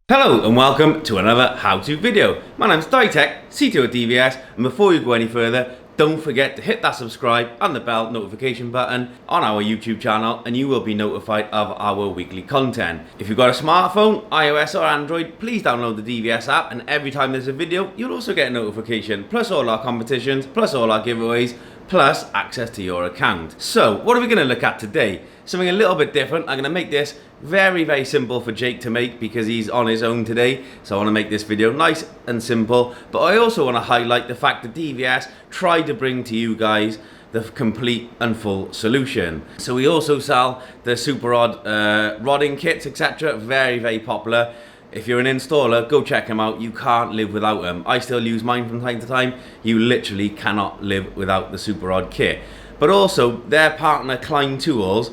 Hello and welcome to another how-to video. My name's Ditech, CTO at DVS, and before you go any further, don't forget to hit that subscribe and the bell notification button on our YouTube channel and you will be notified of our weekly content. If you've got a smartphone, iOS or Android, please download the DVS app, and every time there's a video, you'll also get a notification, plus all our competitions, plus all our giveaways, plus access to your account. So, what are we going to look at today? Something a little bit different. I'm going to make this very simple for Jake to make because he's on his own today. So I want to make this video nice and simple. But I also want to highlight the fact that DVS tried to bring to you guys the complete and full solution. So we also sell the SuperRod rodding kits, etc. Very popular. If you're an installer, go check them out. You can't live without them. I still use mine from time to time. You literally cannot live without the SuperRod kit. But also, their partner Klein tools,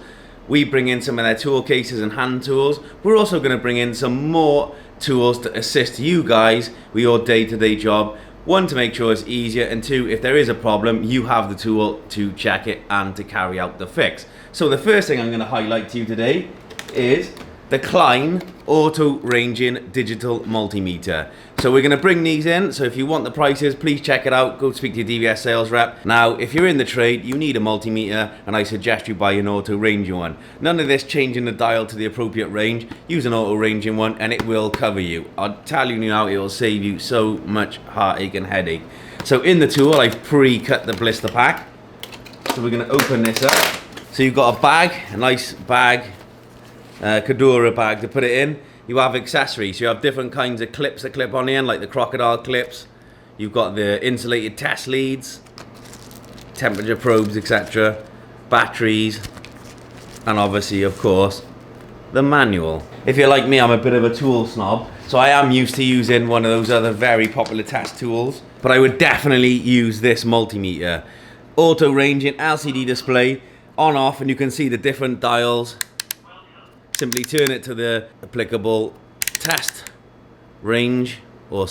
we bring in some of their tool cases and hand tools. We're also going to bring in some more tools to assist you guys with your day-to-day job. One, to make sure it's easier, and two, if there is a problem, you have the tool to check it and to carry out the fix. So the first thing I'm going to highlight to you today is the Klein auto ranging digital multimeter. So we're going to bring these in, so if you want the prices, please check it out. Go speak to your DVS sales rep. Now, if you're in the trade, you need a multimeter, and I suggest you buy an auto ranging one. None of this changing the dial to the appropriate range. Use an auto ranging one and it will cover you. I'll tell you now, it will save you so much heartache and headache. So in the tool, I've pre-cut the blister pack. So we're going to open this up. So you've got a bag, a nice bag, Kadura bag to put it in. You have accessories. You have different kinds of clips that clip on the end, like the crocodile clips. You've got the insulated test leads, temperature probes, etc., batteries, and obviously, of course, the manual. If you're like me, I'm a bit of a tool snob, so I am used to using one of those other very popular test tools, but I would definitely use this multimeter. Auto ranging LCD display, on off, and you can see the different dials. Simply turn it to the applicable test range or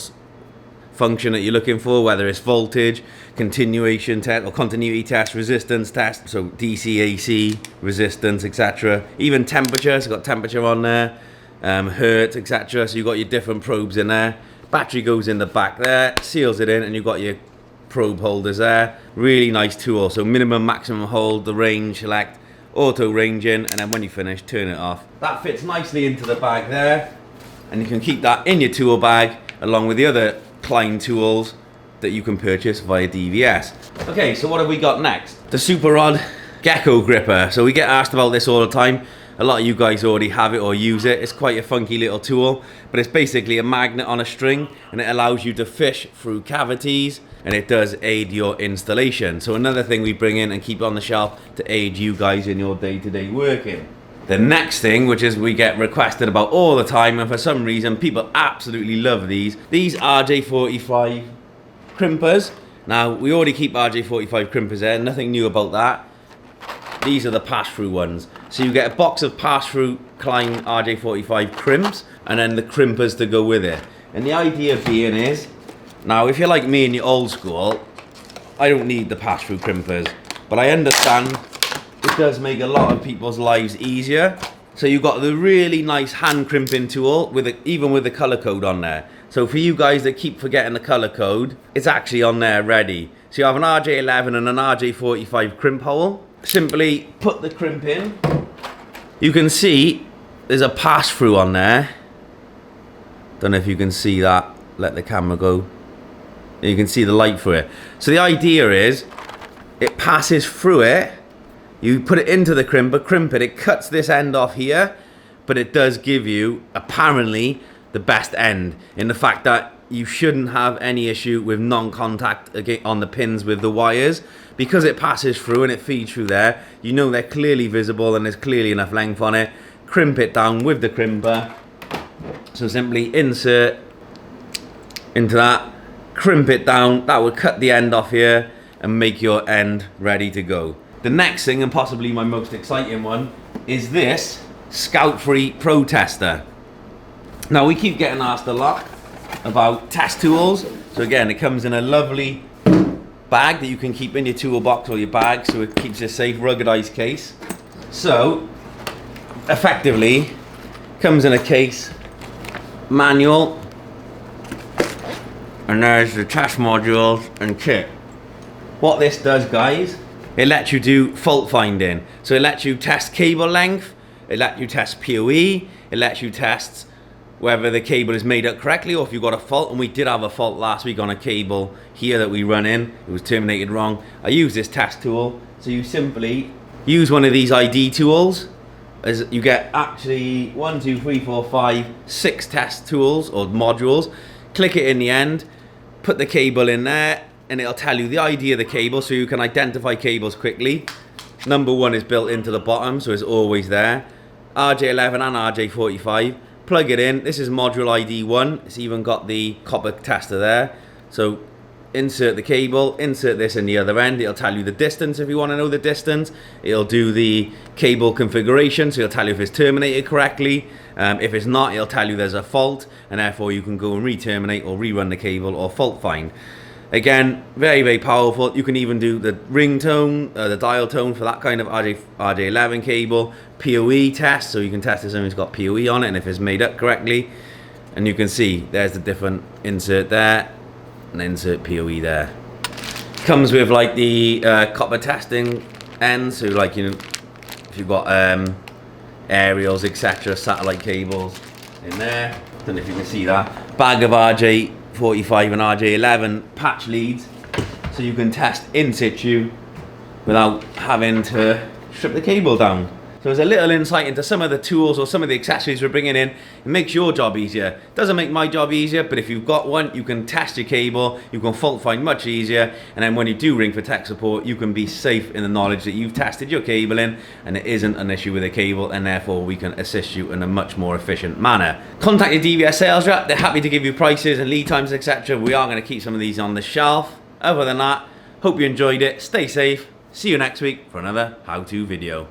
function that you're looking for, whether it's voltage, continuation test or continuity test, resistance test, so DC, AC, resistance, etc. Even temperature, so got temperature on there, hertz, etc. So you've got your different probes in there. Battery goes in the back there, seals it in, and you've got your probe holders there. Really nice tool. So minimum, maximum hold, the range, select, auto ranging, and then when you finish, turn it off. That fits nicely into the bag there, and you can keep that in your tool bag along with the other Klein tools that you can purchase via DVS. Okay, so what have we got next? The SuperRod Gecko gripper. So we get asked about this all the time. A lot of you guys already have it or use it. It's quite a funky little tool, but it's basically a magnet on a string, and it allows you to fish through cavities, and it does aid your installation. So another thing we bring in and keep on the shelf to aid you guys in your day-to-day working. The next thing, which is we get requested about all the time, and for some reason people absolutely love these RJ45 crimpers. Now, we already keep RJ45 crimpers there, nothing new about that. These are the pass-through ones. So you get a box of pass-through Klein RJ45 crimps, and then the crimpers to go with it. And the idea being is, now if you're like me and you're old school, I don't need the pass-through crimpers, but I understand it does make a lot of people's lives easier. So you've got the really nice hand crimping tool, even with the color code on there. So for you guys that keep forgetting the color code, it's actually on there ready. So you have an RJ11 and an RJ45 crimp hole. Simply put the crimp in. You can see there's a pass-through on there. Don't know if you can see that. Let the camera go. You can see the light through it. So the idea is, it passes through it. You put it into the crimper, crimp it. It cuts this end off here, but it does give you, apparently, the best end in the fact that you shouldn't have any issue with non-contact on the pins with the wires. Because it passes through and it feeds through there, you know they're clearly visible and there's clearly enough length on it. Crimp it down with the crimper. So simply insert into that, crimp it down. That will cut the end off here and make your end ready to go. The next thing, and possibly my most exciting one, is this Scout Free Pro Tester. Now, we keep getting asked a lot about test tools. So again, it comes in a lovely bag that you can keep in your toolbox or your bag, so it keeps a safe, ruggedized case. So effectively, Comes in a case, manual, and there's the test modules and kit. What this does, guys, it lets you do fault finding. So it lets you test cable length, it lets you test PoE, it lets you test whether the cable is made up correctly or if you've got a fault. And we did have a fault last week on a cable here that we run in. It was terminated wrong. I use this test tool. So you simply use one of these ID tools. As you get actually 1, 2, 3, 4, 5, 6 test tools or modules. Click it in the end, put the cable in there, and it'll tell you the ID of the cable so you can identify cables quickly. Number 1 is built into the bottom, so it's always there. RJ11 and RJ45. Plug it in. This is module ID 1. It's even got the copper tester there. So insert the cable, insert this in the other end. It'll tell you the distance if you want to know the distance. It'll do the cable configuration, so it'll tell you if it's terminated correctly. If it's not, it'll tell you there's a fault, and therefore you can go and re-terminate or rerun the cable or fault find. Again, very, very powerful. You can even do the ring tone, the dial tone for that kind of RJ11 cable. PoE test, so you can test if something's got PoE on it and if it's made up correctly. And you can see there's the different insert there and insert PoE there. Comes with like the copper testing end, so like, you know, if you've got aerials, etc., satellite cables in there. Don't know if you can see that. Bag of RJ45 and RJ11 patch leads, so you can test in situ without having to strip the cable down. So there's a little insight into some of the tools or some of the accessories we're bringing in. It makes your job easier. Doesn't make my job easier, but if you've got one, you can test your cable, you can fault find much easier, and then when you do ring for tech support, you can be safe in the knowledge that you've tested your cable in and it isn't an issue with the cable, and therefore we can assist you in a much more efficient manner. Contact your DVS sales rep. They're happy to give you prices and lead times, etc. We are going to keep some of these on the shelf. Other than that, hope you enjoyed it. Stay safe. See you next week for another how-to video.